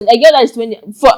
A girl that is 20 for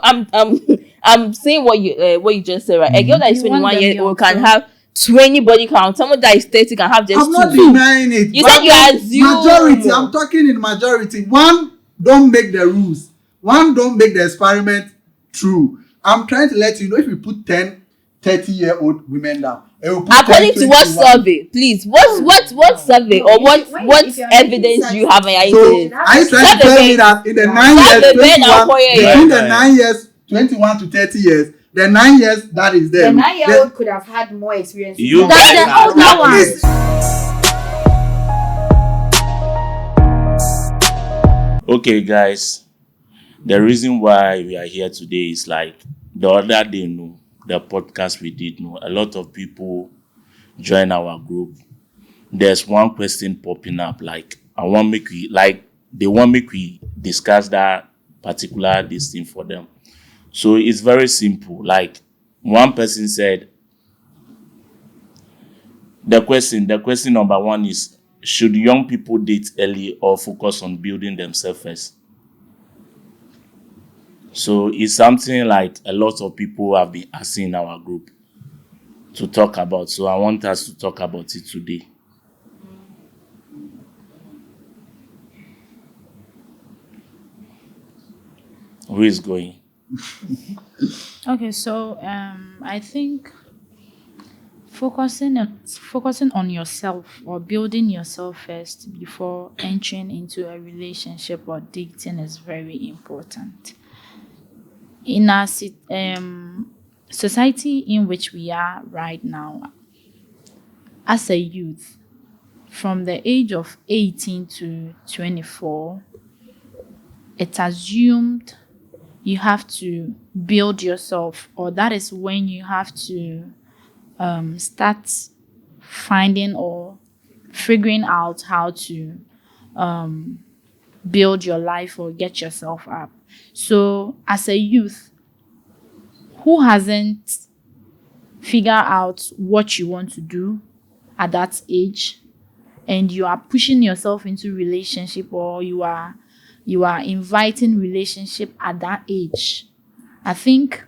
I'm saying what you just said, right? A girl that is You want 21 them years young, old can so have 20 body count. Someone that is 30 can have just I'm not two. denying it. You but said you assume. majority. I'm talking in majority. One, don't make the rules. One, don't make the experiment true. I'm trying to let you know if you put 10, 30-year-old women down, and we put According 10, to what 21. survey, please? What survey No, or what if you're making evidence such do you have on your So internet? are you trying Start to tell the me bed. that in the Yeah. 9 Start years, the bed and 21, pour your between head. the 9 years, 21 to 30 years, the 9 years that is The there. 9-year-old could have had more experience. You than guys the are- older one. Please. Okay, guys. The reason why we are here today is like the other day, no, the podcast we did, no, a lot of people join our group. There's one question popping up, like they want make we discuss that particular this thing for them. So it's very simple. Like one person said, the question number one is, should young people date early or focus on building themselves first? So it's something like a lot of people have been asking in our group to talk about. So I want us to talk about it today. Who is going? Okay, so I think focusing on yourself or building yourself first before entering into a relationship or dating is very important. In our society in which we are right now, as a youth, from the age of 18 to 24, it's assumed you have to build yourself, or that is when you have to start finding or figuring out how to build your life or get yourself up. So, as a youth who hasn't figured out what you want to do at that age, and you are pushing yourself into relationship, or you are inviting relationship at that age, I think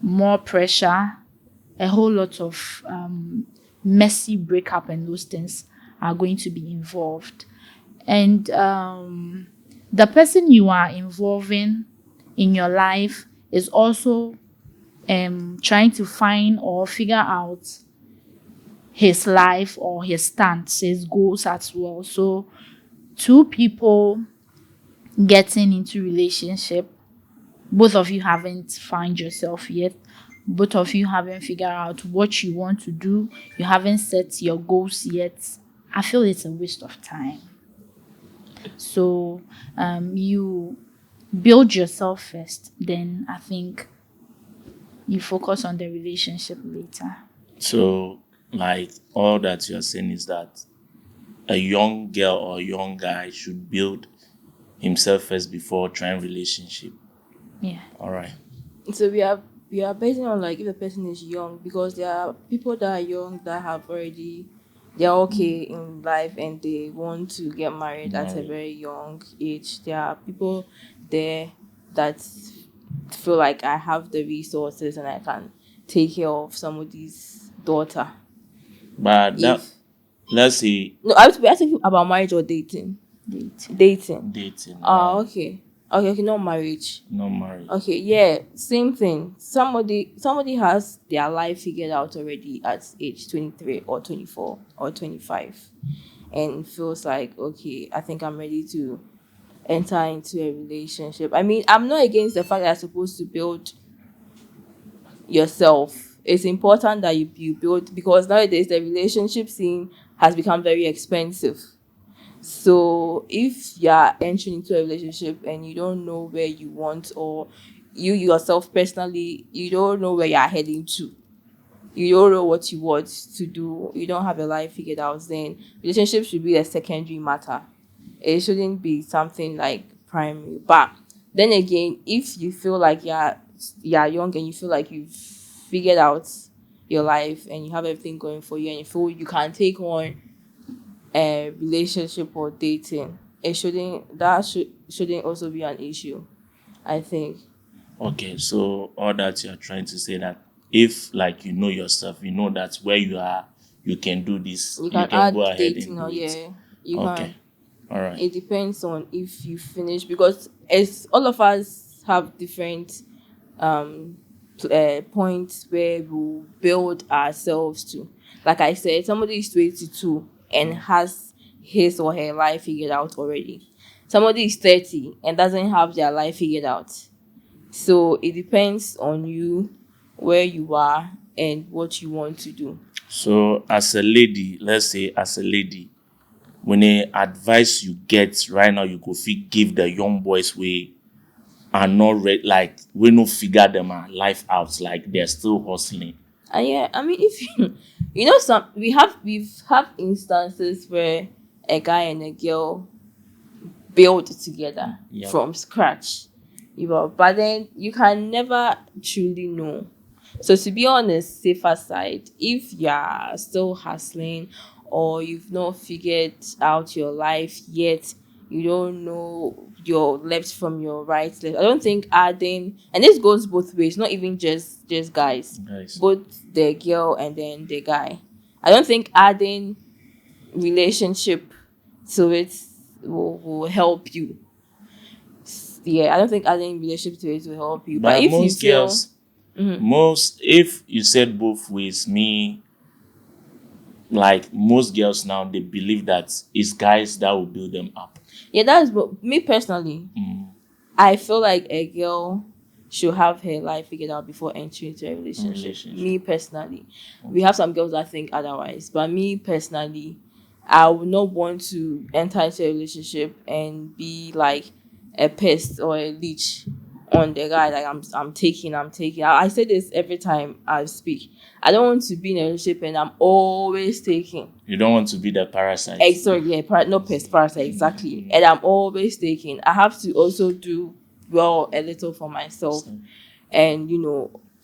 more pressure, a whole lot of messy breakup and those things are going to be involved. And the person you are involving in your life is also trying to find or figure out his life or his stance, his goals as well. So two people getting into relationship, both of you haven't found yourself yet, both of you haven't figured out what you want to do, you haven't set your goals yet, I feel it's a waste of time. So you build yourself first, then I think you focus on the relationship later. So, like, all that you're saying is that a young girl or young guy should build himself first before trying relationship. Yeah. All right. So we are basing on like if a person is young, because there are people that are young that have already they're okay in life and they want to get married at a Married. very young age. There are people there that feel like I have the resources and I can take care of somebody's daughter. But that, If let's say no, I was asking about marriage or dating. Dating. dating, Okay. Okay, not marriage. not marriage. Okay, yeah, same thing. Somebody has their life figured out already at age 23 or 24 or 25 and feels like, okay, I think I'm ready to enter into a relationship. I mean, I'm not against the fact that you're supposed to build yourself. It's important that you build, because nowadays the relationship scene has become very expensive. So if you're entering into a relationship and you don't know where you want, or you yourself personally, you don't know where you're heading to, you don't know what you want to do, you don't have your life figured out, then relationship should be a secondary matter. It shouldn't be something like primary. But then again, if you feel like you're young and you feel like you've figured out your life and you have everything going for you and you feel you can take on a relationship or dating, shouldn't also be an issue. I think. Okay, so all that you're trying to say that if like you know yourself, you know that where you are, you can do this, You you can can go add ahead and dating do or it. yeah, you Okay, can. all right. It depends on if you finish because it's all of us have different um points where we build ourselves to. Like I said, somebody is 22 and has his or her life figured out already. Somebody is 30 and doesn't have their life figured out. So it depends on you, where you are, and what you want to do. So as a lady, let's say as a lady, when a advice you get right now, you go fit give the young boys we are not ready, like we no figure them life out, like they're still hustling. And yeah, I mean, if you know, we've instances where a guy and a girl build together Yeah. from scratch, but then you can never truly know. So to be on the safer side, if you're still hustling or you've not figured out your life yet, you don't know your left from your right left. I don't think adding, and this goes both ways, not even just guys, Guys. both the girl and then the guy. I don't think adding relationship to it will help you. Yeah, I don't think adding relationship to it will help you. But But if you most feel girls, most if you said both ways, me like most girls now they believe that it's guys that will build them up. yeah, that's what me personally. I feel like a girl should have her life figured out before entering into a relationship. Me personally, we have some girls that think otherwise, but me personally, I would not want to enter into a relationship and be like a pest or a leech on the guy. Like I'm taking. I say this every time I speak. I don't want to be in a relationship and I'm always taking. You don't want to be the parasite. Sorry, yeah, not pest, parasite, exactly. And I'm always taking. I have to also do well a little for myself, and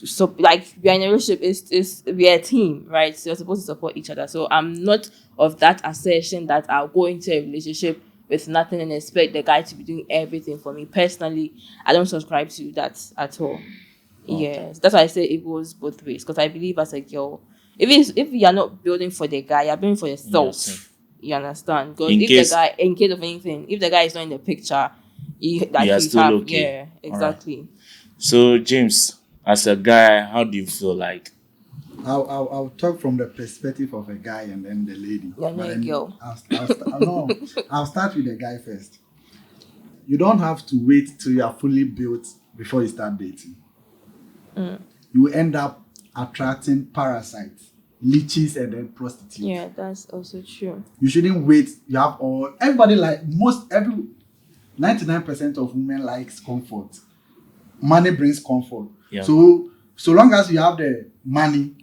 so like we are in a relationship. Is we are a team, right? So you're supposed to support each other. So I'm not of that assertion that I'll go into a relationship with nothing and expect the guy to be doing everything for me. Personally, I don't subscribe to that at all. Yes, that's why I say it goes both ways. Because I believe as a girl, if you're not building for the guy, you're building for yourself. Yourself. You understand? Because In if case- the guy, in case of anything, if the guy is not in the picture, you are still okay. Yeah, exactly. So James, as a guy, how do you feel like? I'll talk from the perspective of a guy and then the lady. You're not a then girl. I'll start with the guy first. You don't have to wait till you are fully built before you start dating. You end up attracting parasites, leeches, and then prostitutes. Yeah, that's also true. You shouldn't wait. You have all everybody like 99% of women likes comfort. Money brings comfort. Yeah. So long as you have the money,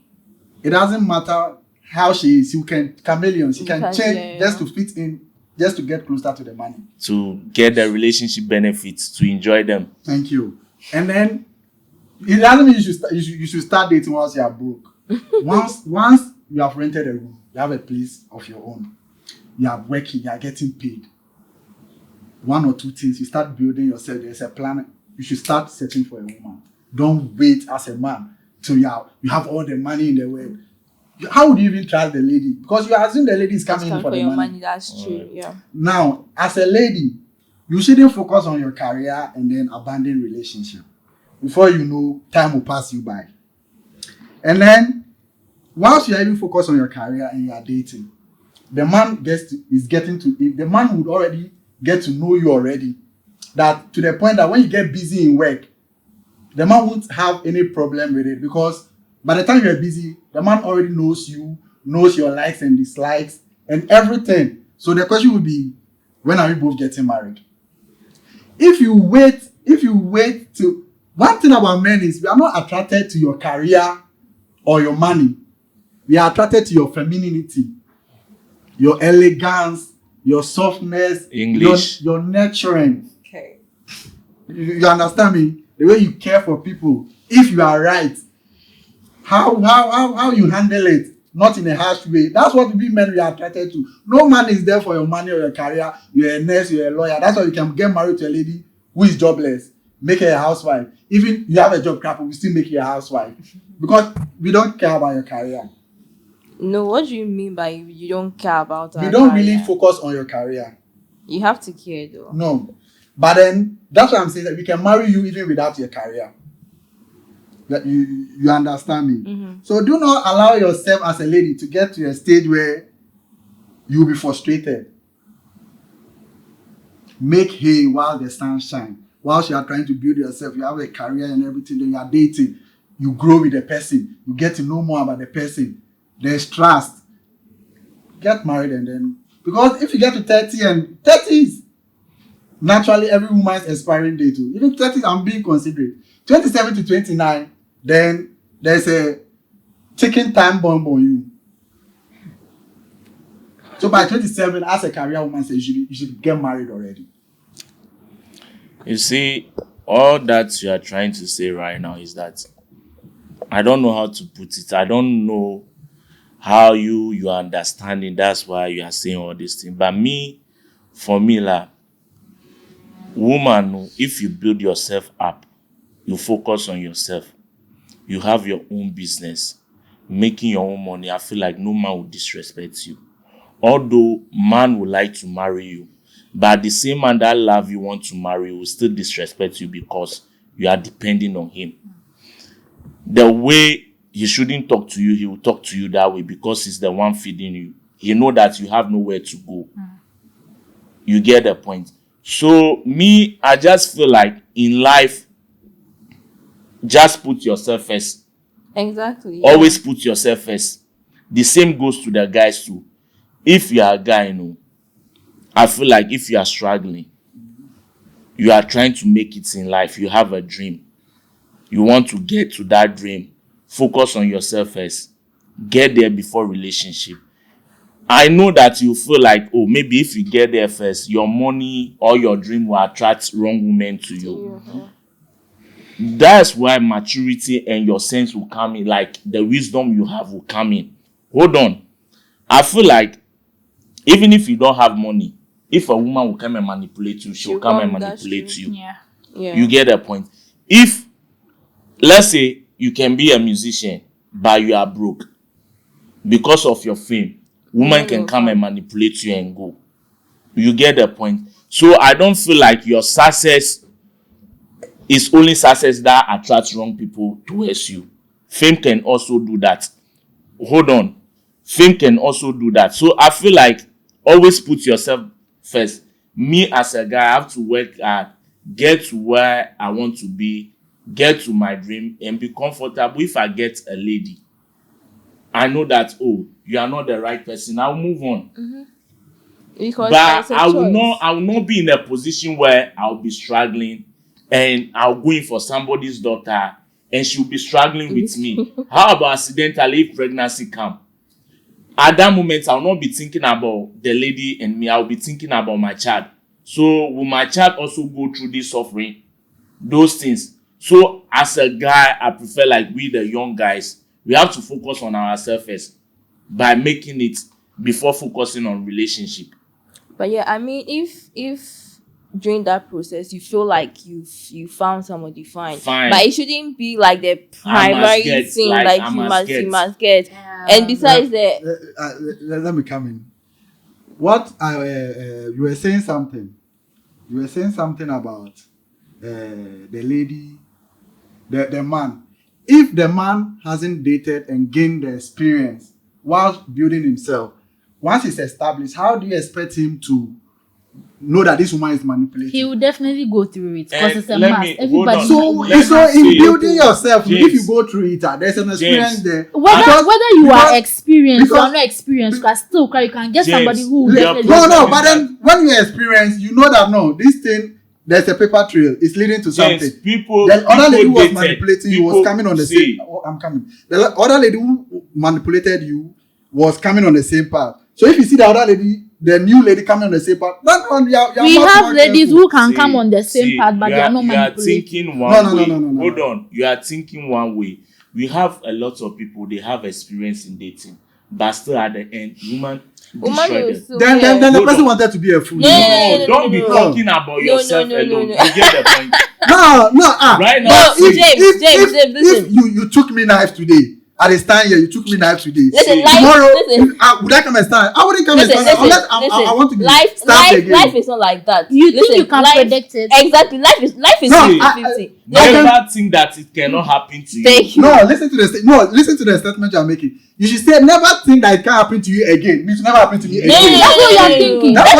it doesn't matter how she is. You can chameleon. She can change just to fit in, just to get closer to the money. To get the relationship benefits, to enjoy them. Thank you. And then it doesn't mean you should start dating once you are broke. once you have rented a room, you have a place of your own. You are working, you are getting paid. One or two things, you start building yourself. There's a plan. You should start searching for a woman. Don't wait as a man till you have all the money in the world. How would you even trust the lady? Because you assume the lady is coming in for the your money. That's true. Yeah. Now, as a lady, you shouldn't focus on your career and then abandon relationship. Before you know, time will pass you by. And then, whilst you are even focused on your career and you are dating, the man the man would already get to know you already. That to the point that when you get busy in work, the man won't have any problem with it, because by the time you're busy, the man already knows you, knows your likes and dislikes and everything. So the question would be, when are we both getting married? If you wait to, one thing about men is we are not attracted to your career or your money. We are attracted to your femininity, your elegance, your softness, English. your nurturing. Okay. You understand me? The way you care for people. If you are right, how you handle it, not in a harsh way. That's what we men we are attracted to. No man is there for your money or your career. You're a nurse, you're a lawyer. That's why you can get married to a lady who is jobless. make her a housewife. Even you have a job, crap, we still make you a housewife because we don't care about your career. No, what do you mean by you don't care about We our don't career? really focus on your career. You have to care though. No, but then that's what I'm saying, that we can marry you even without your career. That you understand me. Mm-hmm. So do not allow yourself as a lady to get to a stage where you'll be frustrated. Make hay while the sun shines. Whilst you are trying to build yourself, you have a career and everything, then you are dating, you grow with the person, you get to know more about the person, there's trust. Get married and then, because if you get to 30 and 30 is naturally every woman's expiring date too. Even 30, I'm being considerate. 27 to 29, then there's a ticking time bomb on you. So by 27, as a career woman, says you should get married already. You see, all that you are trying to say right now is that I don't know how to put it. I don't know how you are understanding. That's why you are saying all these things. But for me, like, woman, if you build yourself up, you focus on yourself, you have your own business, making your own money, I feel like no man will disrespect you. Although man would like to marry you, but the same man that love you want to marry you will still disrespect you because you are depending on him. The way he shouldn't talk to you, he will talk to you that way because he's the one feeding you. He know that you have nowhere to go. You get the point. So me, I just feel like in life, just put yourself first. Exactly. Always put yourself first. The same goes to the guys too. If you are a guy, I feel like if you are struggling, you are trying to make it in life, you have a dream, you want to get to that dream, focus on yourself first. Get there before relationship. I know that you feel like, oh, maybe if you get there first, your money or your dream will attract wrong women to you. That's why maturity and your sense will come in, like the wisdom you have will come in. Hold on. I feel like even if you don't have money, if a woman will come and manipulate you, she'll come and manipulate you. Yeah. You get the point. If, let's say, you can be a musician, but you are broke, because of your fame, woman can come and manipulate you and go. You get the point. So I don't feel like your success is only success that attracts wrong people towards you. Fame can also do that. Hold on. Fame can also do that. So I feel like always put yourself first. Me as a guy, I have to work hard, get to where I want to be, get to my dream, and be comfortable. If I get a lady, I know that, oh, you are not the right person, I'll move on. Because but I will not be in a position where I'll be struggling and I'll go in for somebody's daughter and she'll be struggling with me. How about accidentally if pregnancy come? At that moment, I'll not be thinking about the lady and me. I'll be thinking about my child. So will my child also go through this suffering? Those things. So as a guy, I prefer, like, we the young guys, we have to focus on ourselves first by making it before focusing on relationship. But yeah, I mean, if during that process you feel like you found somebody fine, but it shouldn't be like the primary thing, like you must get. And besides let me come in. What you were saying something. You were saying something about the lady, the man. If the man hasn't dated and gained the experience while building himself, once he's established, how do you expect him to know that this woman is manipulating? He will definitely go through it because it's a must. Everybody. So in building yourself, James, if you go through it, there's an experience there. Whether you are experienced or not experienced, you can still you can get somebody who will definitely. No. But then when you experience, you know that no, this thing, there's a paper trail. It's leading to something. The other lady who was manipulating you was coming on the same. I'm coming. The other lady who manipulated you was coming on the same path. So if you see the other lady, the new lady coming on the same path, that one, we have ladies who can come on the same path, but they are not manipulating. You are thinking one way. Hold on. You are thinking one way. We have a lot of people, they have experience in dating, but still at the end, woman. Woman destroy will them. still Then the Hold person on. wanted to be a fool. No, No, don't be no. talking about yourself no, alone. no. You get the point. No. Right now, No, see, James, listen. If you took me knife today, at the stand here, you took me knife today. Listen, life, Tomorrow, listen. would I come and stand? I wouldn't come and stand unless I want to be stabbed again. Life is not like that. You think you can predict it? Exactly. Life is No, 50-50. never think that it cannot happen to you. Thank you. No, listen to the statement you're making. You should say never think that it can happen to you again. It means never happen to me again. That's what you're thinking. That's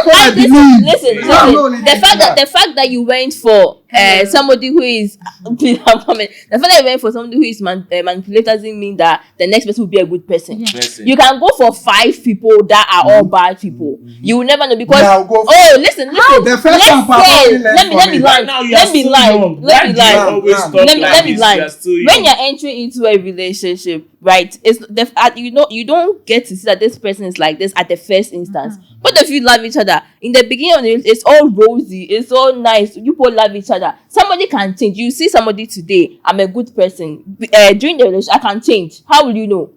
what I believe. Listen. The fact that you went for somebody who is please I'm coming. The fact that you went for somebody who is manipulator doesn't mean that the next person will be a good person. Person. You can go for 5 people that are all bad people. You will never know because Yeah, I'll go for- listen. The first one probably learned Let from me it. lie. Right now, you are Let me still lie. young. Let Why me do you lie. always talk Let like me this? lie. You are still When young. you're entering into a relationship, right? It's you don't get to see that this person is like this at the first instance. Both of you love each other. In the beginning of it, it's all rosy, it's all nice. You both love each other. Somebody can change. You see somebody today, I'm a good person. During the relationship, I can change. How will you know?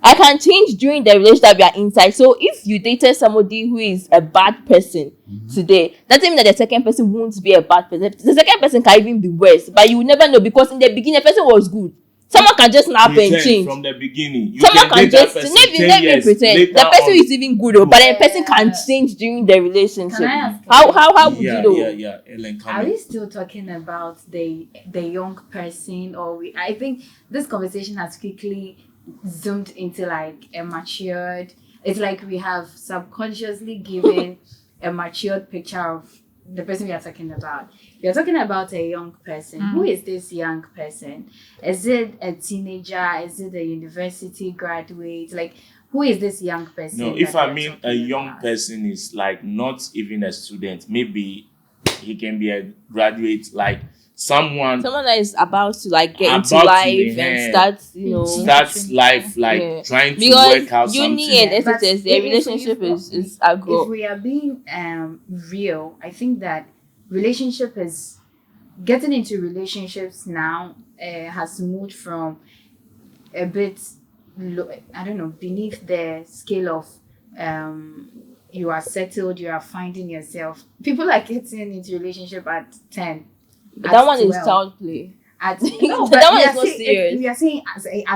I can change during the relationship we are inside. So if you dated somebody who is a bad person today, that doesn't mean that the second person won't be a bad person. The second person can even be worse, but you will never know because in the beginning the person was good. Someone can just snap and Pretend change. from the beginning. You Someone can can date that just person let 10 me years pretend later the person on. is even good, but the person can change during the relationship. Can I ask How would you know? Yeah. Ellen, come Are in. we still talking about the young person, or I think this conversation has quickly zoomed into like a matured. It's like we have subconsciously given a matured picture of the person we are talking about. We are talking about a young person. Who is this young person? Is it a teenager? Is it a university graduate? Like, who is this young person? No, if that I we are mean a talking young about? person is like not even a student, maybe he can be a graduate, like someone Someone that is about to like get into About to, life eh, and start, starts life like Yeah. trying to because work out uni something. and But SHS, their if- relationship if- is a If grow. we are being real, I think that relationship is getting into relationships now has moved from a bit low, I don't know, beneath the scale of you are settled, you are finding yourself. People are getting into relationship at 10. But at that one is 12. child play. At, That no, one but is we are not saying- serious. We are saying as a young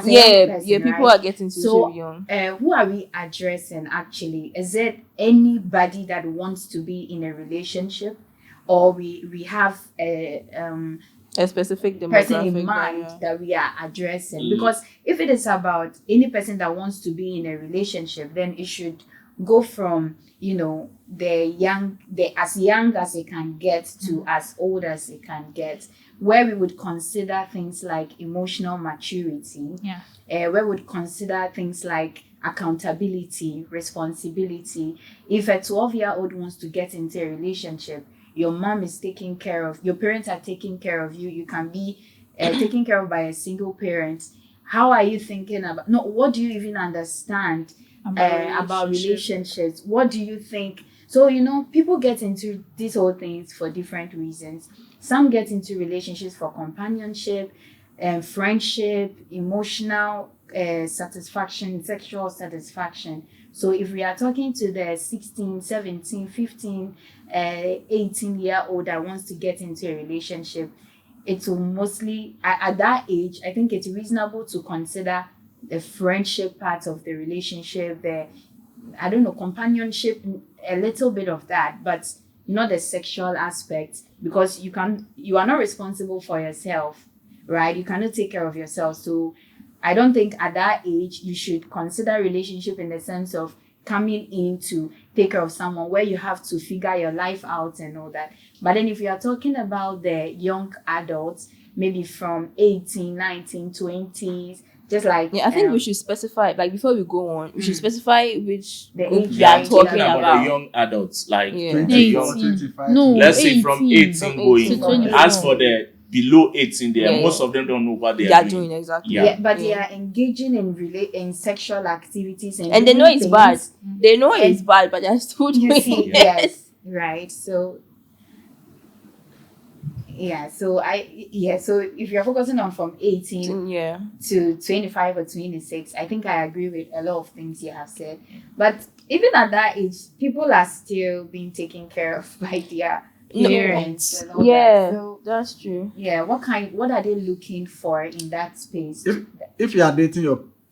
person, Yeah, people right? are getting to So, young. who are we addressing actually? Is it anybody that wants to be in a relationship, or we have a A specific person demographic. in mind yeah. that we are addressing? Because if it is about any person that wants to be in a relationship, then it should go from the as young as it can get to as old as it can get, where we would consider things like emotional maturity, where we would consider things like accountability, responsibility. If a 12-year-old wants to get into a relationship, your mom is taking care of, your parents are taking care of you, you can be taken care of by a single parent. How are you thinking about, no, what do you even understand about relationships? What do you think? So, people get into these whole things for different reasons. Some get into relationships for companionship, friendship, emotional satisfaction, sexual satisfaction. So if we are talking to the 16, 17, 15, 18-year-old that wants to get into a relationship, it will mostly, at that age, I think it's reasonable to consider the friendship part of the relationship, companionship, a little bit of that, but not the sexual aspect, because you are not responsible for yourself, right? You cannot take care of yourself. So I don't think at that age you should consider relationship in the sense of coming in to take care of someone where you have to figure your life out and all that. But then if you are talking about the young adults, maybe from 18, 19, 20s, just like I think we should specify, like before we go on, we should specify which The group age we Yeah, are I'm talking talking about about. the young adults, like Yeah. the 24, young. 25. No. Let's say from 18 From going. 18 to 24. As for the below 18, there, Yeah, most yeah. of them don't know what They they are are doing doing. exactly. Yeah. but they are engaging in sexual activities And they know doing it's bad. things. They know And it's bad, but they're still You doing see, it. yes, right. So so if you're focusing on from 18 Yeah. to 25 or 26, I think I agree with a lot of things you have said. But even at that age, people are still being taken care of by their No. parents and all Yeah, that. So that's true. yeah, what are they looking for in that space? If you are dating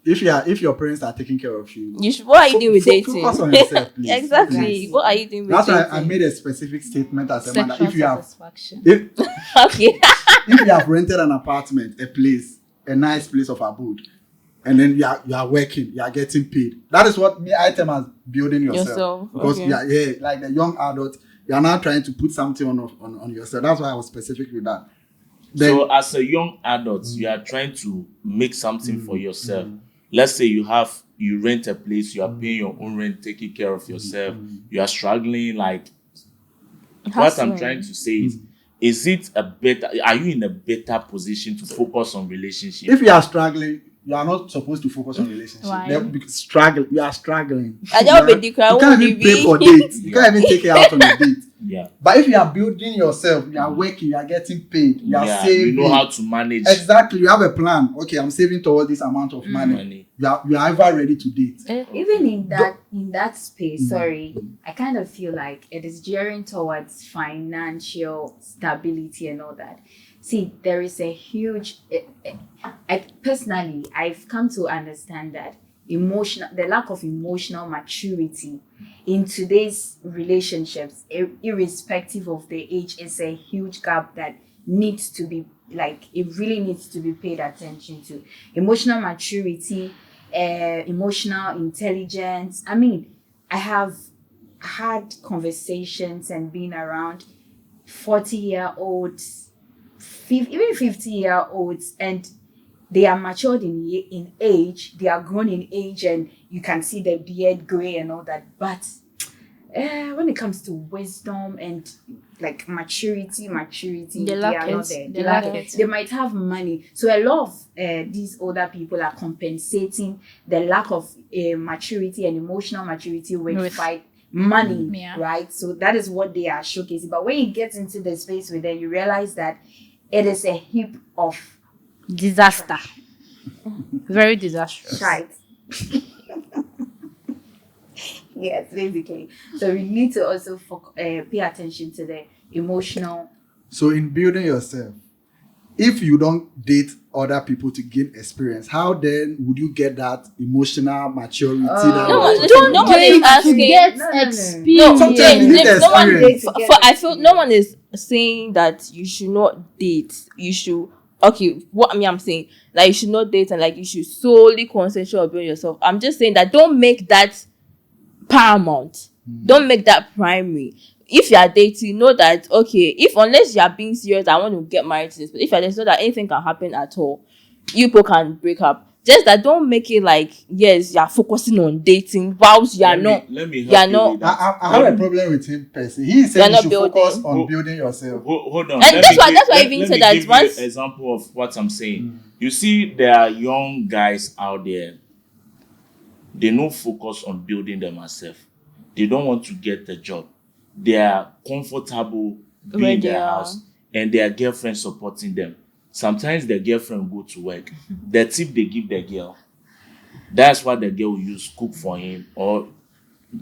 if your parents are taking care of you, You should. What are you doing with dating? focus on yourself, please. Exactly. Exactly. What are you doing with That's why dating? I made a specific statement as a man that Sexual if you have satisfaction. if, Okay. if you have rented an apartment, a place, a nice place of abode, and then you are working, you are getting paid. That is what me I term as building yourself. Because okay. like the young adult, you are now trying to put something on yourself. That's why I was specific with that. Then, So as a young adult, you are trying to make something for yourself. Let's say you rent a place, you are paying your own rent, taking care of yourself. You are struggling. Like what I'm trying to say is it are you in a better position to focus on relationship? if you are struggling, you are not supposed to focus on relationship. Why? Because you are struggling. I You don't are- be you can't even pay for dates. You can't even take it out on a date. Yeah. But if you are building yourself, you are working, you are getting paid, you are Yeah, saving. you know how to manage Exactly. You have a plan. Okay, I'm saving towards this amount of money. money. You are ever ready to date. Even in that space, sorry, I kind of feel like it is gearing towards financial stability and all that. See, there is a huge personally, I've come to understand that the lack of emotional maturity in today's relationships, irrespective of the age, is a huge gap that needs to be it really needs to be paid attention to. Emotional maturity, emotional intelligence. I mean, I have had conversations and been around 40-year-olds, even 50-year-olds, and they are matured in age, they are grown in age, and you can see the beard gray and all that. But when it comes to wisdom and like maturity, they lack are not it. there. They lack it. They might have money. So a lot of these older people are compensating the lack of maturity and emotional maturity with money, Yeah. right? So that is what they are showcasing. But when you get into the space with them, you realize that it is a heap of Disaster. Very disastrous. shite. Yes, basically. So we need to also pay attention to the emotional. So in building yourself, if you don't date other people to gain experience, how then would you get that emotional maturity? No one is asking. Get No, no, no. experience. Sometimes James, you need James, no one. experience. I feel no one is saying that you should not date. You should. Okay, what I'm saying, like you should not date and like you should solely concentrate on building yourself. I'm just saying that don't make that paramount. Don't make that primary. If you are dating, know that okay, if unless you are being serious, I want to get married to this. But if you just know that anything can happen at all, you people can break up. Just that don't make it like yes, you are focusing on dating whilst you are not. Let me you are help you not- with that. I have a problem with him person. He You're said you not should building. focus on building yourself. Hold on. And Let that's me why- give- that's why I let- even let said me that give you once- an example of what I'm saying. You see, there are young guys out there. They don't focus on building themselves. They don't want to get a job. They are comfortable being Where in they their are. house and their girlfriend supporting them. Sometimes their girlfriend go to work. The tip they give the girl, that's what the girl will use cook for him or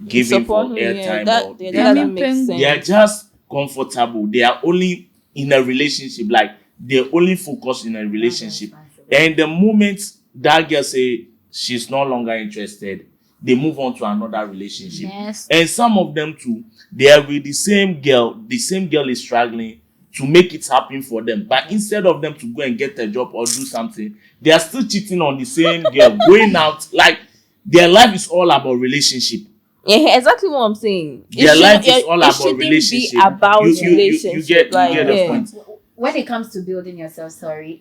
give him for Support him, yeah, airtime. that or yeah, they- that doesn't make They sense. they are just comfortable. They are only in a relationship. Like they only focus in a relationship. And the moment that girl say she's no longer interested, they move on to another relationship. Yes. And some of them too, they are with the same girl. The same girl is struggling to make it happen for them. But instead of them to go and get a job or do something, they are still cheating on the same girl, going out. Like their life is all about relationship. Yeah, exactly what I'm saying. Their life is all it about shouldn't relationship. be about You relationship. get the yeah. point. When it comes to building yourself,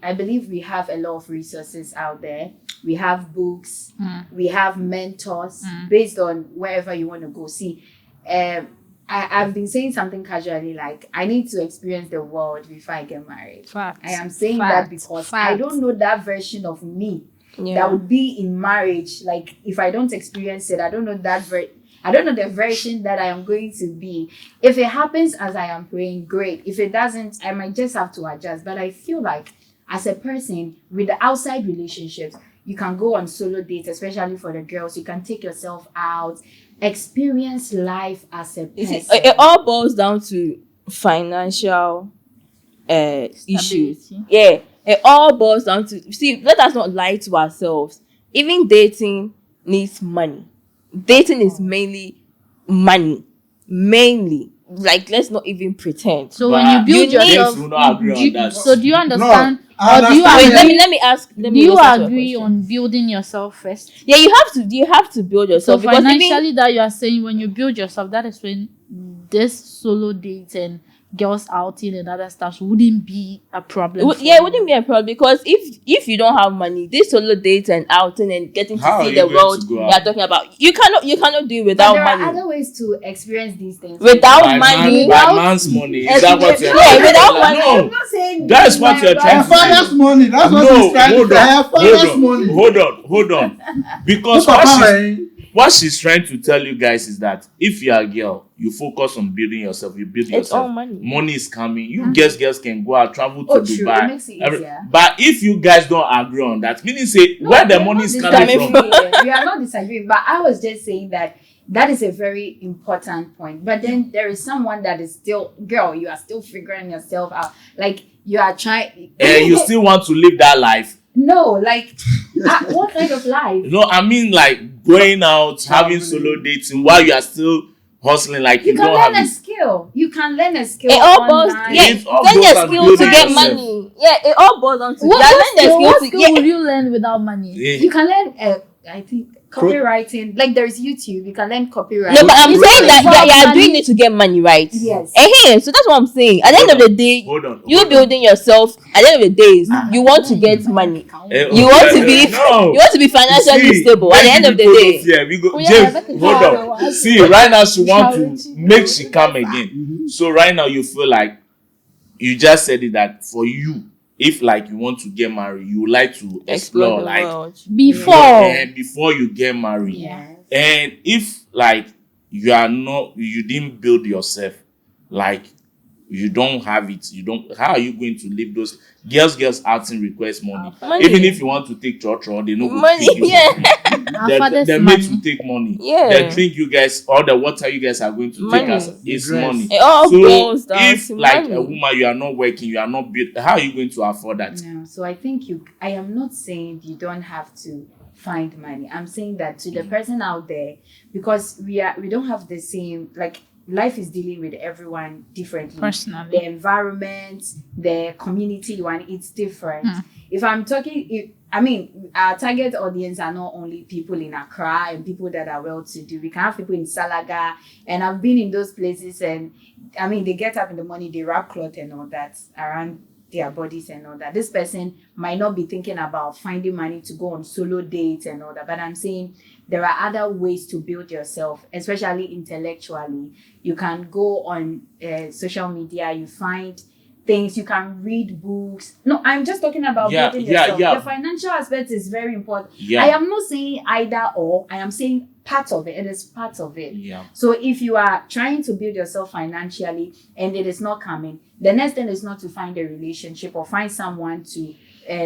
I believe we have a lot of resources out there. We have books, we have mentors based on wherever you want to go. See, I've been saying something casually like I need to experience the world before I get married. Fact. I am saying Fact. that because Fact. I don't know that version of me Yeah. that would be in marriage. Like if I don't experience it, I don't know I don't know the version that I am going to be. If it happens as I am praying, great. If it doesn't, I might just have to adjust. But I feel like as a person with the outside relationships, you can go on solo dates, especially for the girls. You can take yourself out, experience life as a person. It all boils down to financial issues. Stability. Yeah, it all boils down to, see, let us not lie to ourselves. Even dating needs money. Dating is mainly money. Mainly. Like, let's not even pretend. So when you build you need- yourself, James will not agree on that. so do you understand? I or do you understand. Wait, agree? let me ask. Let Do me you listen to your agree question. on building yourself first? Yeah, you have to build So yourself, because financially, even that you are saying, when you build yourself, that is when this solo dates and girls outing and other stuff wouldn't be a problem. for yeah, you. it wouldn't be a problem, because if you don't have money, this solo dates and outing and getting to How are see you the going world to go you out? are talking about, you cannot do it But without there are money. other ways to experience these things. Without By money, man's money. Is that what you're Yeah, without saying? money. I'm No. not saying That's what you're trying Her to father's money. That's what No, he's trying hold to say. Her on, father's money. hold on. Because Look, Papa, eh? what she's trying to tell you guys is that if you're a girl, you focus on building yourself, you build It's yourself. all money. Money is coming. You girls can go out, travel to Oh, true. Dubai. It makes it easier. But if you guys don't agree on that, meaning say No, where the we are money not is coming disagreeing. from. We are not disagreeing, but I was just saying that is a very important point. But then there is someone that is still, girl, you are still figuring yourself out. Like, you are trying. You still want to live that life. No, like, what kind of life? No, I mean like going out, having Traveling. solo dating while you are still hustling, like You you can don't learn have a it. skill. You can learn a skill It all boils, online. yeah, It all learn goes your and skill build to get yourself. money. Yeah, it all boils down to What, yeah, what learn skill, the what skill skill to would you learn without money? Yeah. You can learn, I think, copywriting. Like, there's YouTube. You can learn copywriting. No, but I'm It's saying that about you are money. doing it to get money, right? Yes. So that's what I'm saying. At the end of the day, Hold on. you hold on. building yourself. At the end of the day, you want to get money. You want to be No. you want to be financially See, stable. At the end of the day, we go. Oh, yeah, James, better hold go. on. See, right now she want to Charity. make she come again. So right now you feel like you just said it that for you, if like you want to get married, you would like to explore explore the like world. Before. and before you get married. Yes. And if like you didn't build yourself, like you don't have it, how are you going to live those girls outing request money? Money. Even if you want to take church, they know Money, pick you. yeah. Our They father's made money. to take money. Yeah. The drink you guys, all the water you guys are going to take Money. as is Dress. money. It all So boils down if to like money. a woman, you are not working, you are not built, how are you going to afford that? No, so I think I am not saying you don't have to find money. I'm saying that to the person out there, because we don't have the same, like, life is dealing with everyone differently. Personally. The environment, the community you want, it's different. If I'm talking, our target audience are not only people in Accra and people that are well-to-do. We can have people in Salaga, and I've been in those places, and they get up in the morning, they wrap cloth and all that around their bodies and all that. This person might not be thinking about finding money to go on solo dates and all that, but I'm saying there are other ways to build yourself, especially intellectually. You can go on social media, you find things, you can read books. No, I'm just talking about building yourself. The financial aspect is very important. Yeah. I am not saying either or, I am saying part of it. It is part of it. Yeah. So if you are trying to build yourself financially and it is not coming, the next thing is not to find a relationship or find someone to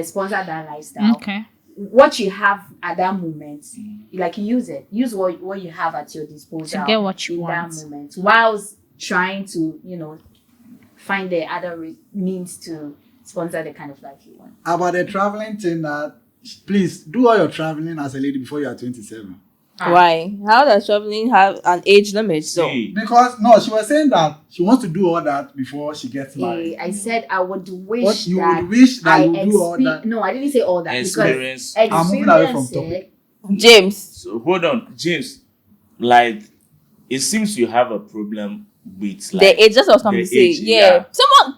sponsor that lifestyle. Okay. What you have at that moment, like, use it. Use what you have at your disposal To get what you in want. that moment, whilst trying to, find the other means to sponsor the kind of life you want. About the traveling thing, please do all your traveling as a lady before you are 27. Why? How does traveling have an age limit? So See, Because no, she was saying that she wants to do all that before she gets married. I said I would wish What you that would wish that I you do all that. No, I didn't say all that Experience. because I'm moving away from experience topic. James, So hold on, James. Like, it seems you have a problem with like the age. That's what I was coming the to say. age, Yeah.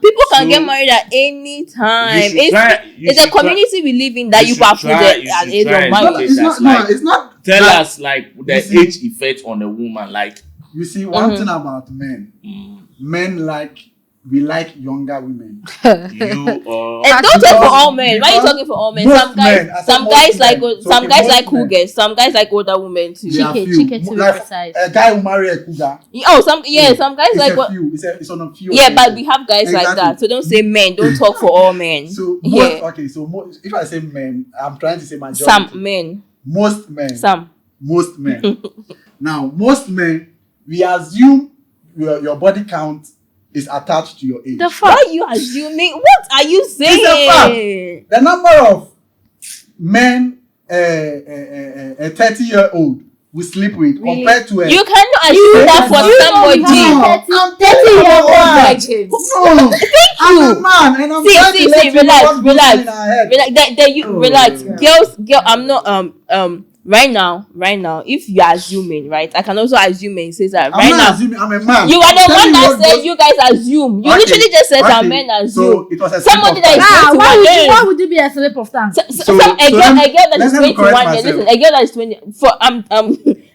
People can So, get married at any time. you should try- you It's a should try- community we live in that you you should have put try- it you at should age try of and marriage. take It's not. that's No, like- it's not. Tell that- us like the You see- age effect on a woman. Like, You see, one thing about men, men like we like younger women. You or And don't talk for all men. Why are you because talking for all men? most Some guys, men, I said some most guys like men. So, some okay, guys most like men. cougars. Some guys like older women too. There are Chike, few. Chike to be Like, precise. a guy who marry a cougar. Oh, some some guys It's like a what? few. It's on a few. Yeah, but occasions. we have guys like Exactly. that. So don't say men. Don't talk for all men. So yeah, if I say men, I'm trying to say majority. some men. Most men. Some. Most men. Now, most men, we assume your body count is attached to your age. The Why fuck? are you assuming? What are you saying? It's a fact. The number of men a 30-year-old will sleep with compared to a You cannot assume that for somebody. I'm 30-year-old man. virgins. No, I'm a man, and I'm trying to let you know relax, what goes on in our head. relax. Oh. Girl, I'm not right now, if you're assuming, right? I can also assume and say that I'm right not now. assuming I'm a man. You are the Tell one me that what said goes- you guys assume. You Okay, literally just said some okay. men So it assume. was a Somebody slip of that tongue. is Why would it be a slip of tongue? So a girl that let is me correct 21 years. myself. Listen, a girl that is 20. For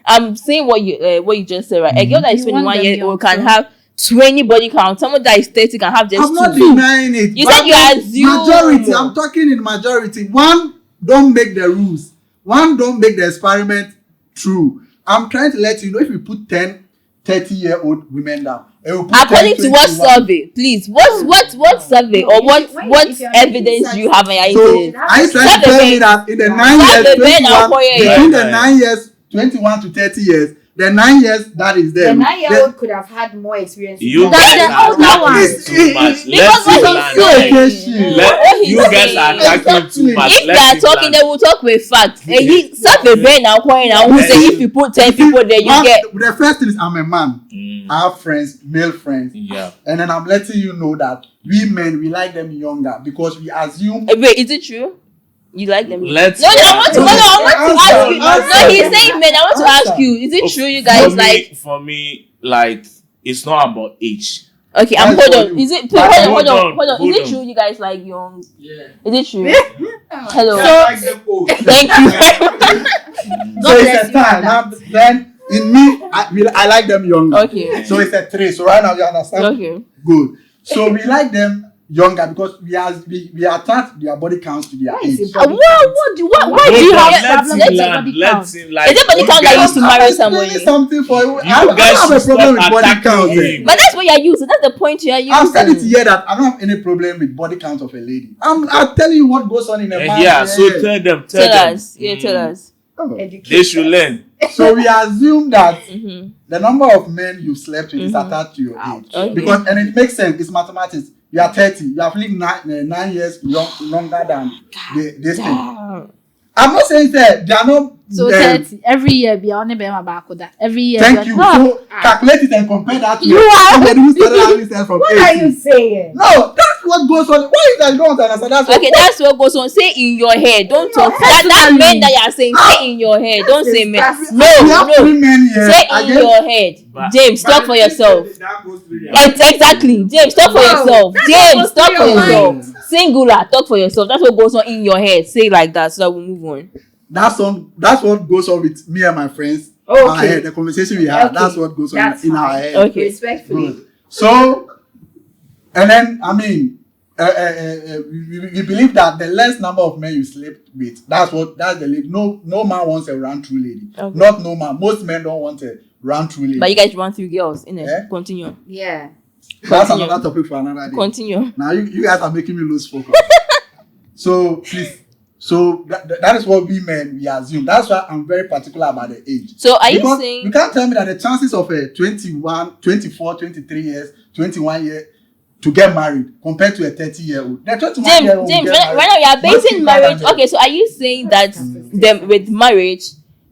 I'm saying what you just said, right? A girl that is You want 21 them years young, old can so- have 20 body count. Someone that is 30 can have just I'm not 2. denying it. You but said you assume. majority. I'm talking in majority. One, don't make the rules. One, don't make the experiment true. I'm trying to let you know if we put 10, 30-year-old women down. And we put According 10, to what 21. survey, please? What survey No, or if what you're evidence making do you have? And So, you are you trying to tell me that in the 9 years, Survey men 21, are quiet. between the Right. 9 years, 21 to 30 years, the 9 years that is The there. 9-year-old could have had more experience. you That's guys the are older attacking one. too much. Because Let what him he's land. saying- Education. What he's You guys saying- are attacking too much. If they Let are him talking, land. they will talk with facts. He survey men now quiet now. Who Yes. say if you put 10 people there, you One- get. The first thing is I'm a man. Mm, I have friends, male friends. yeah. And then I'm letting you know that we men, we like them younger because we assume. Wait, is it true? You like them? Let's- No, I want to ask you. Answer. No, he's saying men. I want to Answer. ask you. Is it true you guys like? For me, like it's not about age. Okay, That's hold for on. you. Is it? That's Hold hold on. on. Is it Hold true on. you guys like young? Yeah. Is it true? Hello. So, Thank you very much. So it's a time. Now, then in me, I like them younger. Okay. So it's a 3. So right now you understand. Okay. Good. So we like them younger because we attach their body counts to their Why is age. it body count? Why do you Hold on, have a let problem him with your land. body Let count? him like. Is it body count that used to marry I'm somebody? explaining something for you. I You don't guys have a should problem stop with body attacking count. him. But that's what you're using. That's the point you're using. I'm telling you here that I don't have any problem with body count of a lady. I'm telling you what goes on in a man's Yeah, so head. tell them. Tell us. Yeah, tell us. Oh. They should learn. So we assume that Mm-hmm. the number of men you've slept with is attached to your age. Okay. Because and it makes sense, it's mathematics. You are 30, you have lived 9 years longer than this thing. I'm not saying that they are not. So 30 every year be on the every year. Thank you. So calculate it and compare that to You are- somebody who started having sex from What are 18. you saying? No, that's what goes on. Why is that you don't understand? That's what Okay, that's what goes on. Say in your head. Don't talk. That men that you're saying, say in your head. Don't say men. we have 3 No. men here. Say in Again, your head. But- James, talk for yourself. That goes through their Exactly. James, talk for Wow. yourself. James, talk for your yourself. mind. Singular, talk for yourself. That's what goes on in your head. Say like that so that we move on. that's what goes on with me and my friends. Okay. Our head, the conversation we have. Okay. That's what goes on That's in our fine. head. Okay. Respectfully. Good. So, and then I mean, we believe that the less number of men you sleep with, that's the lady. No man wants a run through lady. Okay. Not no man. Most men don't want a run through lady. But you guys run through girls, innit? Yeah. Continue. Yeah. That's continue. another topic for another day. Continue. Now you guys are making me lose focus. So please. So that is what we men we assume. That's why I'm very particular about the age. So are you Because saying you can't tell me that the chances of a 21, 24, 23 years, 21 year to get married compared to a 30-year-old. The 21-year-old James, get right now you are much basing quicker marriage. than them. Okay, so are you saying that them with marriage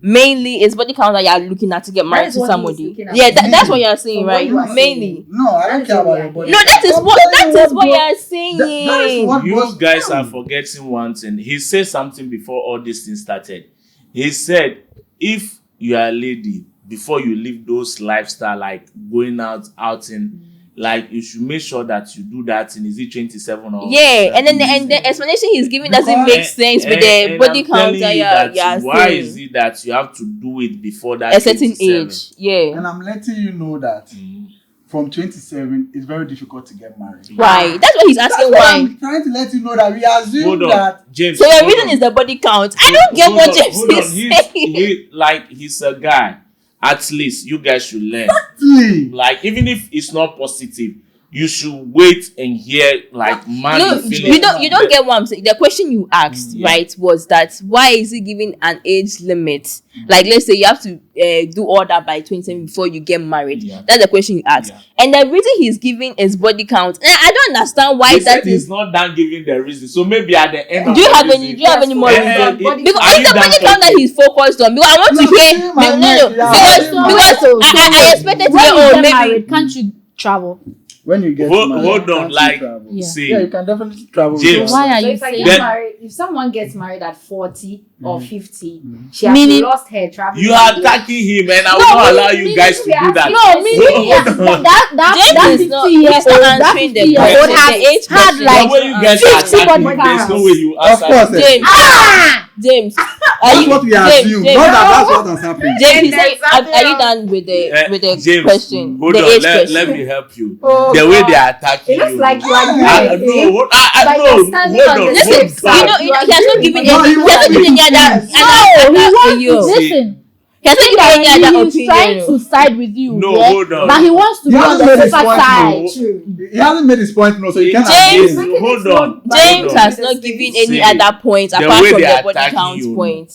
mainly is body count that you are looking at to get married is to what he's somebody? looking at. Yeah, that's what you are saying, From what right? you are Mainly. saying. No, I That don't is care what about we your are body. No, that is I'm what telling you goes- are saying. that is what You goes guys down. are forgetting one thing. He said something before all this thing started. He said, if you are a lady, before you live those lifestyle like going out in, like you should make sure that you do that in, is it 27 or Yeah, and then the explanation he's giving doesn't make sense with the body I'm count telling you that that you're why saying. is it that you have to do it before that A certain 27? age. Yeah. And I'm letting you know that from 27, it's very difficult to get married. Why? That's what he's asking. That's why Why? I'm trying to let you know that we assume Hold on, that. James. So your hold reason on. is the body count. I don't get what James Hold on. is saying. He's a guy. At least you guys should learn. Exactly. Like, even if it's not positive, you should wait and hear, like, man, No, the feeling. you don't get what I'm saying. The question you asked, Yeah. right, was that why is he giving an age limit? Like, let's say you have to do all that by 27 before you get married. Yeah. That's the question you asked. Yeah. And the reason he's giving is body count. I don't understand why He said that he's is. not done giving the reason. So maybe at the end of Do you the have reason, any? Do you have any more Eh, reason? eh, Because are it's you the done body count that talking? he's focused on. Because I want to You hear. see my No, neck, yeah. because I expected to When hear. you Oh, get maybe. married, can't you travel? When you get Hold married, on, you can't like, travel. Yeah. see, Yeah, you can definitely travel. James. with Why are So you if I saying get Then- married, if someone gets married at 40 or 50, she has Meaning- lost her travel. you are attacking him, and I will not allow you guys to do that. No, meaning Hold on. that James is not 50 years he's not old, that answering 50 the years question. old The has age had question. like The way you guys 50 are attacking body him, there's no counts. way you Of answer. course, this. James. James. Are That's you, what we James, assume. James, Not that that's what has happened. James, he And said, that's are you done with the James, question? hold The on, age let question. me help you. Oh, The way God. they are attacking It looks you. like you are Ah, doing no, hold, But no, you're standing hold on on, the Listen, same hold side. on. he has not given No, any. he He wants hasn't me given to any other. finish. No, he opinion. wants. Listen, He hasn't given any other he's trying opinion. to side with you. No, yeah? hold on. But he wants to He be on hasn't the made his safer point, side. no. True. He hasn't made his point, no, so you can't James- agree. James, hold on. James hold on. has not given any See, other points the apart way from they the are body attacking count you, point.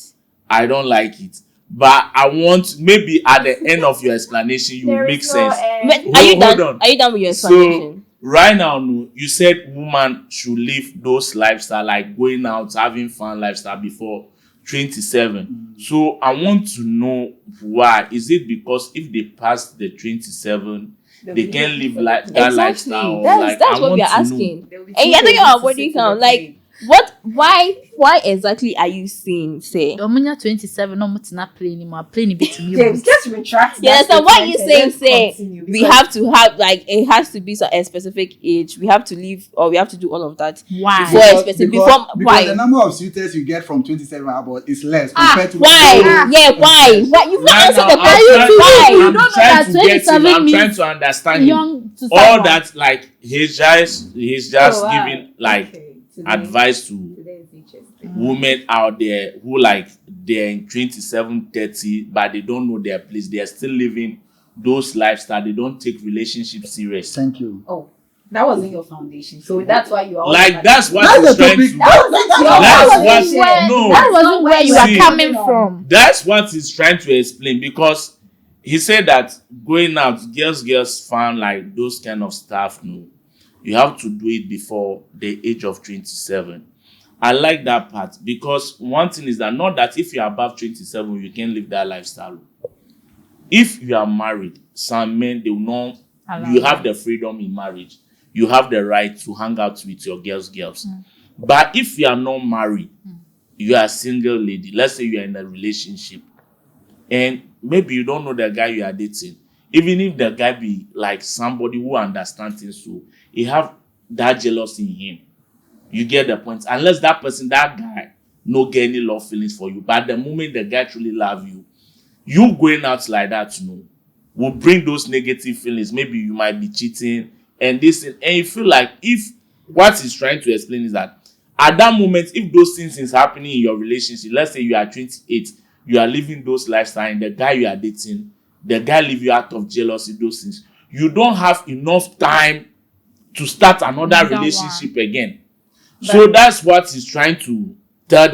I don't like it. But I want, maybe at the end of your explanation, you will There make is no sense. But Hold- are you hold done? on. Are you done with your So explanation? right now, no, you said woman should live those lifestyle, like going out, having fun lifestyle before 27. So I want to know why. Is it because if they pass the 27, they can live like that lifestyle? Or That's like, that's I what we want are to know. asking. And you're talking about body count. Like, what? Why exactly are you saying? Say. Omunya 27, no much not playing anymore. Playing a bit to me. James, just retract Yeah, that so what you statement and saying? let's continue, We because have to have, like, it has to be a specific age. We have to live, or we have to do all of that. Why? Before a specific. Before Because the why? number of suitors you get from 27 about is less Ah, compared to Why? Yeah, why? Why? You've not Right answered now, the question. I'm Why? You I'm don't know trying that to get him. 27 I'm trying means to understand him. young to All someone. that, like, he's just Oh, wow. giving, like, Okay, today- advice to today is interesting. women out there who, like, they're in 27, 30, but they don't know their place. They are still living those lifestyle. They don't take relationships serious. Thank you. Oh, that wasn't your foundation, so that's why you are. Like, that's what That's he's the trying topic. to. That's That's your what. foundation. No, That wasn't where you See. were coming from. that's what he's trying to explain, because he said that going out, girls found like those kind of stuff. No, you have to do it before the age of 27. I like that part, because one thing is that not that if you're above 27 you can live that lifestyle. If you are married, some men, they will not. You have the freedom in marriage. You have the right to hang out with your girls. But if you are not married, you are a single lady. Let's say you are in a relationship, and maybe you don't know the guy you are dating. Even if the guy be like somebody who understands things, so he have that jealousy in him. You get the point. Unless that person, that guy, no get any love feelings for you. But the moment the guy truly love you, you going out like that, will bring those negative feelings. Maybe you might be cheating and this, and you feel like, if what he's trying to explain is that at that moment, if those things is happening in your relationship, let's say you are 28, you are living those lifestyle, and the guy you are dating, the guy leave you out of jealousy, those things, you don't have enough time to start another relationship again. So that's what he's trying to tell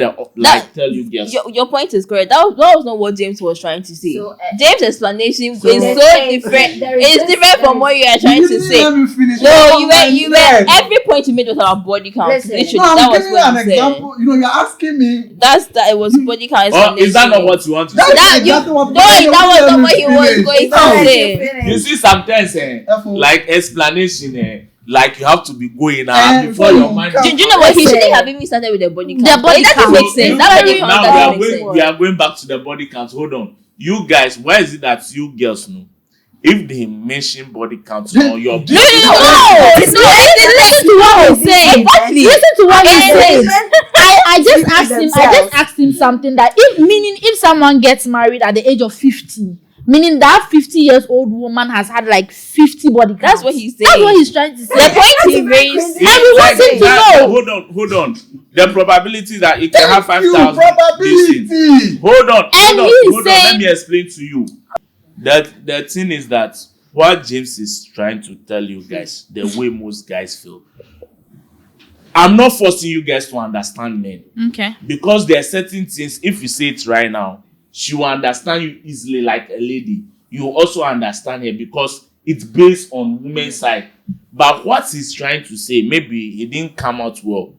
you girls. Your point is correct. That was not what James was trying to say. So, James' explanation is so there's- different. there is It's this- different from what you are trying You to didn't say. let me finish. No, Oh you my were God. every point you made was about body count. Listen. Literally, No, that I'm was giving you what an you said. example. You know, you're asking me. That it was body count Oh, explanation. is that not what you want to That's say? That you, exactly what- no, that was Let not me what he was finish. going to No. say. You see, sometimes, F-O. like explanation, like you have to be going before before your you mind. come- Do you know what? He Listen. shouldn't have even started with the body count. The But body it doesn't count. make So sense. you That body guys- count now doesn't make sense. we are going back to the body count. Hold on, you guys. Why is it that you girls know if they mention body count on your? No, listen to what he's saying. Exactly. Listen to what he's saying. Listen. I just asked him. I themselves. just asked him something that if someone gets married at the age of 50, Meaning that 50-year-old woman has had like 50 body counts. That's what he's saying. That's what he's trying to say. The point he raised. And we want him to know. Hold on. The probability that it can have 5,000. Probability. Hold on. Saying- Let me explain to you. That the thing is that what James is trying to tell you guys, the way most guys feel. I'm not forcing you guys to understand men. Okay. Because there are certain things, if you say it right now, she will understand you easily like a lady. You will also understand her because it's based on women's side. But what he's trying to say, maybe he didn't come out well.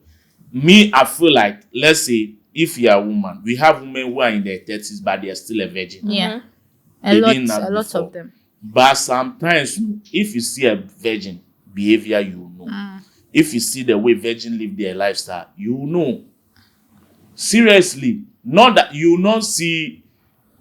Me, I feel like, let's say, if you're a woman, we have women who are in their 30s, but they are still a virgin. Yeah. They didn't have A lot before. of them. But sometimes, if you see a virgin behavior, you know. If you see the way virgin live their lifestyle, you know. Seriously, not that you not see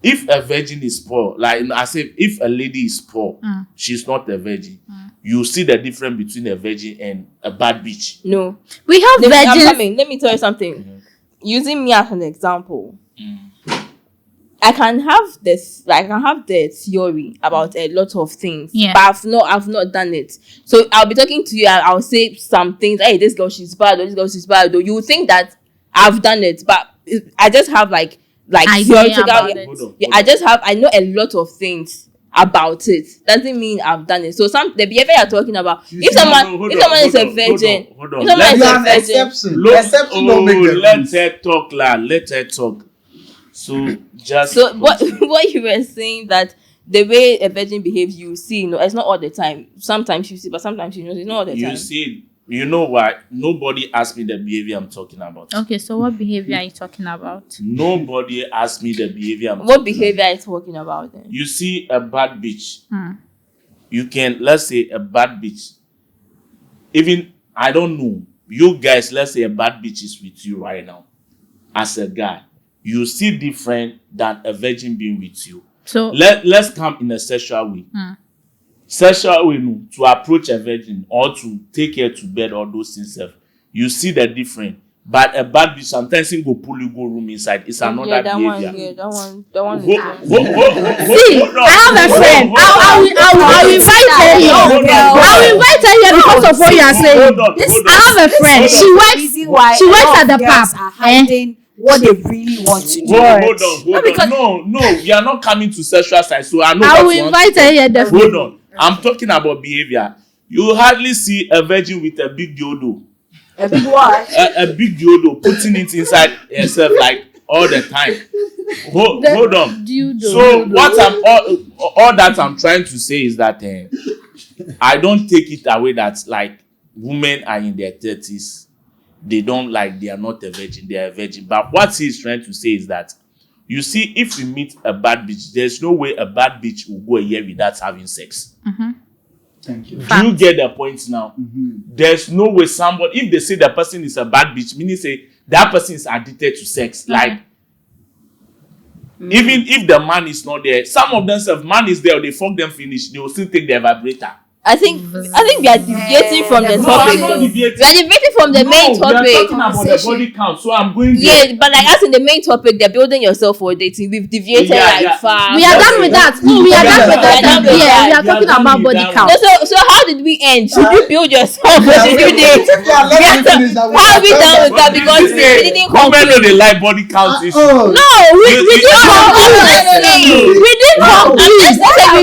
if a virgin is poor, like I said, if a lady is poor, she's not a virgin. You see the difference between a virgin and a bad bitch. No. We have I'm virgins. coming. Let me tell you something. Using me as an example, I can have this. I can have the theory about a lot of things, Yeah. but I've not done it. So I'll be talking to you and I'll say some things. Hey, this girl she's bad. Or this girl she's bad. Or you would think that I've done it, but I just have like Idea theoretical. about it. Hold on. I know a lot of things about it. Doesn't mean I've done it. So the behavior you're talking about. If someone is a virgin, hold on. if someone Let is You a are an virgin, exception. Look, Exception don't make the let rules. her talk, lad. Let her talk. So just so what you were saying that the way a virgin behaves, you see, it's not all the time. Sometimes you see, but sometimes you know it's not all the time. you see, you know why? Nobody asked me the behavior I'm talking about. Okay, so what behavior are you talking about? Nobody asked me the behavior. What behavior are you talking about then? You see a bad bitch. You can, let's say a bad bitch. Even, I don't know, you guys, let's say a bad bitch is with you right now. As a guy, you see different than a virgin being with you. So Let's come in a sexual way. Sexual way, no, to approach a virgin or to take her to bed or those things. You see the difference. But a bad bitch sometimes he go pull you go room inside. It's another Yeah, that one. behavior. Yeah, that one. See, I have a friend. I'll invite her here. I'll invite her here because of what you are saying. I have a friend. She works at the pub. Hiding what they really want to do. Hold on. No, we are not coming to sexual side. So I know. I will what you want invite to her talk. here definitely. Hold on. I'm talking about behavior. You hardly see a virgin with a big dildo. A big what? A big dildo putting it inside herself like all the time. Hold on. Dildo. So what all that I'm trying to say is that I don't take it away that like women are in their 30s. They don't like, they are not a virgin, they are a virgin. But what he's trying to say is that, you see, if you meet a bad bitch, there's no way a bad bitch will go a year without having sex. Thank you. Do you get the point now? There's no way somebody, if they say the person is a bad bitch, meaning say that person is addicted to sex. Like, even if the man is not there, some of them, if man is there, they fuck them finish, they will still take their vibrator. I think we are deviating from the No, topic. I'm not though. deviating. We are deviating from the main We are topic. talking about the body count, so I'm going there. Yeah, but like as in the main topic, they're building yourself for dating. We've deviated far. We are done with that. We are done with that. done with Yeah, we that. are talking about body count. So how did we end? Should you build yourself or should you date? Yeah, let me finish that. How are we done with that? Because we didn't Women know conclude. they like body count issue. Oh, No, we didn't conclude. We didn't conclude.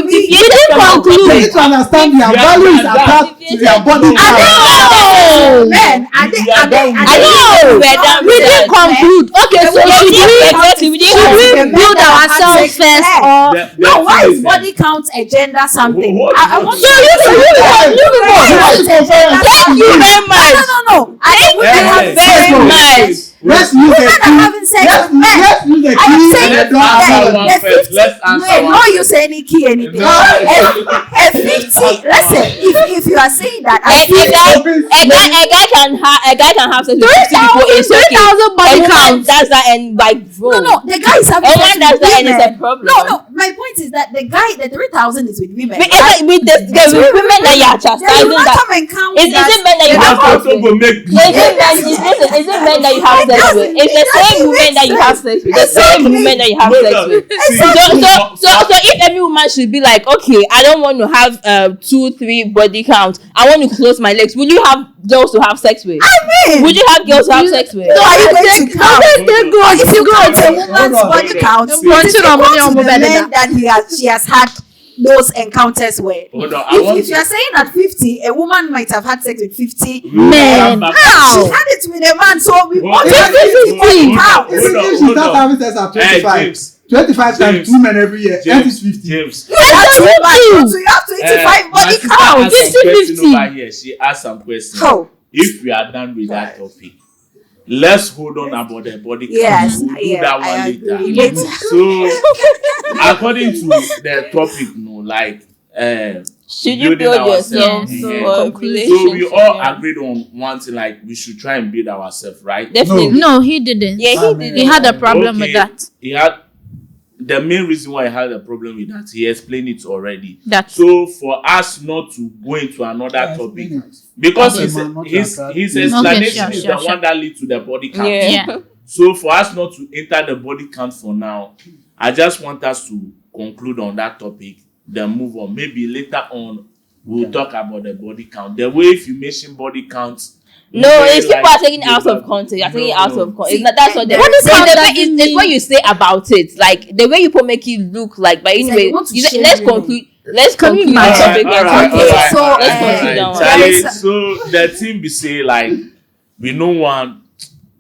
We didn't you conclude. need to understand their value is attached to their body count. No. Men, are they? I No, know we're done we with didn't that. conclude. Okay, so should we build ourselves first or? No, why is body count a gender something? I want So you Thank you very much. No. I think women have Very much. Let's use the women are having sex with men. let's use the I am key saying and the Let's answer door. one first. Let's answer Wait, one no first. use any key anything. No. A 50. Listen, if you are saying that, A I feel guy can have sex with 50 people. It's okay. 3,000 body A woman count. does that and like bro. no. The guy is having A sex man does with that and it's a women. problem. No. My point is that the 3,000 is with women. With women that you are chastising will not that. come and count Is that. it men that you They have don't sex Also with? go make Is it men that you have sex with? It's the same women that you have sex with. The same women that you have sex with. So if every woman should be like, okay, I don't want to have 2-3 body counts, I want to close my legs, will you have girls to have sex with? Would you have girls to have sex with? So are you going to count? If you count a woman's Hold on. body count, Hold on. it is equal to the men that she has had those encounters with. Hold on, If you are saying at 50, a woman might have had sex with 50 Men. How? How? She had it with a man, so we want Even count. if she starts having sex at 25, James. 25 times James. 2 men every year, and it's 50. James. That's too much. So you have 25 body my sister count. asked some 50. question over here. She asked some questions. Oh. If we are done with that topic, let's hold on about the body count. Yes, We'll do yeah, that one I later. agree. Later. So, according to the topic, like Should you building build ourselves, yourself yeah. for a So relationship? we all Yeah. agreed on one thing, like we should try and build ourselves, right? Definitely. No, he didn't. Yeah, he did. He had a problem with Okay. that. He had the main reason why he had a problem with that. He explained it already. That So for us not to go into another topic, because Okay, his man, not his that. his Okay, explanation sure, is sure, the one that leads to the body count. Yeah. yeah. So for us not to enter the body count for now, I just want us to conclude on that topic, then move on. Maybe later on we'll talk about the body count. The way if you mention body count. No, very it's people like are taking it out the- of context. You're taking it No, out no. of context. That's what the Body it's count the way doesn't it's what you say about it. Like the way you make it look like. But like anyway, you want to let's shame women. conclude. Let's Can you conclude imagine? the topic. alright. So, Let's conclude that one. Charlie, There is- so the thing be say like we no want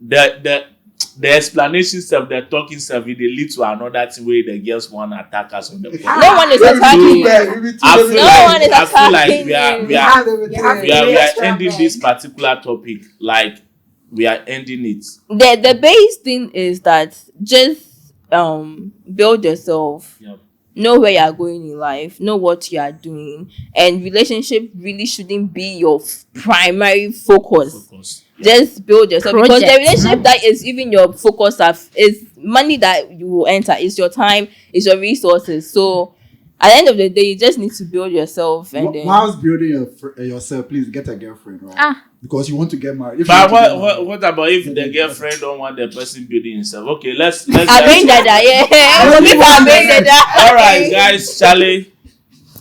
the explanation self, the talking self, they lead to another thing where the girls want to attack us on the phone. No one is attacking you. I feel No like one is I feel like attacking we are you. we are You we have are, to we be are extra ending men. this particular topic like we are ending it. The base thing is that just build yourself. Yep. Know where you are going in life, know what you are doing, and relationship really shouldn't be your primary focus. Focus. Just build yourself because the Project. relationship that is even your focus is money that you will enter, is your time, is your resources. So at the end of the day, you just need to build yourself and then Whilst building yourself, please get a girlfriend, right? Ah. Because you want to get married. If you But want to get married- what about if the girlfriend don't want the person building himself? Okay, let's arrange that. Yeah, some people arrange that. All right, guys, Charlie,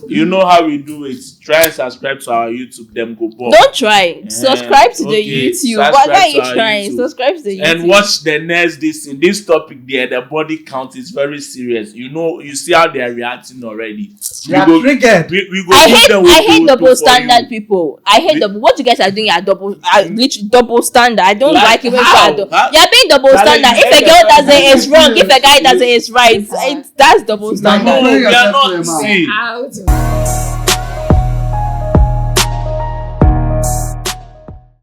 you know how we do it. Try and subscribe to our YouTube, Demgobore. Don't try. Subscribe to the Okay, YouTube. subscribe Why are you to our trying? YouTube. Subscribe to the YouTube. And watch the next this topic there. The body count is very serious. You know, you see how they are reacting already. You are triggered. We go. I give hate them what to double for standard you. people. I hate double. What you guys are doing are literally double standard. I don't Like like it when how? you are Huh? you're being double Like standard. you If a said girl that- does it, it's wrong. If a guy does it, it's right. That's double Like, standard. No, we are yourself to not. a man. See, Out.